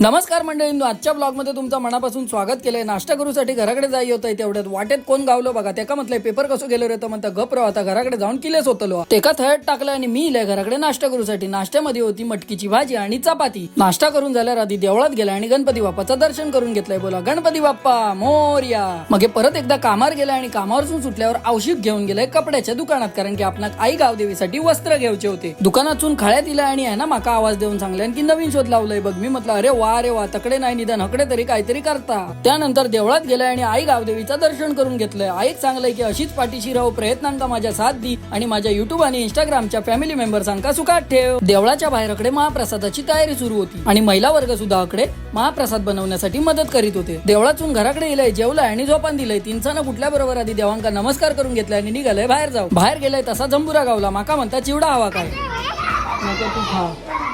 नमस्कार मंडळींनो, आजच्या ब्लॉगमध्ये तुमचं मनापासून स्वागत केलंय. नाश्ता करूसाठी घराकडे जाई होतंय तेवढ्यात वाटेत कोण गावलो बघा. त्याका म्हटलंय पेपर कसं गेलो रे, तर म्हणता गप राव, आता घराकडे जाऊन किलेच होतलो. तेका थयट टाकलाय आणि मी इले घराकडे नाश्ता करूसाठी. नाश्त्यामध्ये होती मटकीची भाजी आणि चपाती. नाश्ता करून झाल्यावर आधी देवळात गेला आणि गणपती बाप्पाचं दर्शन करून घेतलंय. बोला गणपती बाप्पा मोरया. मग परत एकदा कामावर गेला आणि कामावरून सुटल्यावर औषध घेऊन गेलाय कपड्याच्या दुकानात, कारण की आपणाक आई गावदेवीसाठी वस्त्र घ्यायचे होते. दुकानातून खळ्यात दिला आणि आहे ना माका आवाज देऊन सांगले की नवीन शोध लावलंय बघ. मी म्हटलं अरे वा तकडे नाही, निदान हकडे तरी काहीतरी करता. त्यानंतर देवळात गेलाय आणि आई गावदेवीचं दर्शन करून घेतलंय. आईक सांगलंय की अशीच पाठीशी राहू, प्रयत्नांका माझ्या साथ दी आणि माझ्या युट्यूब आणि इंस्टाग्रामच्या फॅमिली मेंबर्सांका सुखात ठेव. देवळाच्या बाहेरकडे महाप्रसादाची तयारी सुरू होती आणि महिला वर्ग सुद्धा अकडे महाप्रसाद बनवण्यासाठी मदत करीत होते. देवळातून घराकडे गेलाय, जेवलाय आणि झोपान दिलंय. तिनसानं कुठल्या बरोबर आधी देवांका नमस्कार करून घेतलाय आणि निघालय बाहेर जाऊ. बाहेर गेलाय तसा जंबुरा गावला. माका म्हणता चिवडा हवा काय?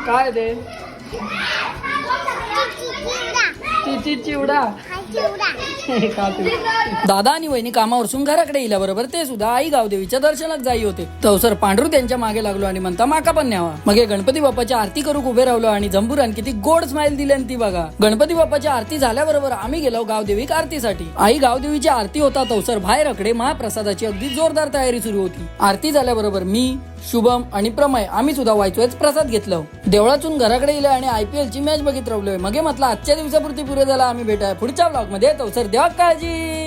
काय दे चिवडा दादा आणि वहिनी कामावरून घराकडे येल्या बरोबर ते सुद्धा आई गावदेवीच्या दर्शनात जाई होते. तवसर पांढरू त्यांच्या मागे लागलो आणि म्हणता माका पण न्यावा. मग गणपती बाप्पाची आरती करूक उभे राहिलो आणि जंबुरान किती गोड स्माइल दिली ती बघा. गणपती बाप्पाची आरती झाल्याबरोबर आम्ही गेलो गावदेवी आरतीसाठी. आई गावदेवीची आरती होता तवसर बाहेरकडे महाप्रसादाची अगदी जोरदार तयारी सुरू होती. आरती झाल्याबरोबर मी, शुभम आणि प्रमय आम्ही सुद्धा वायचोच प्रसाद घेतलो. देवळातून घराकडे गेलो आणि IPL ची मॅच बघित राहिलोय. मग म्हटलं आजच्या दिवसापुरती पुरे झाला. आम्ही भेटाय पुढच्या ब्लॉग मध्ये. तवसर देवा काळजी.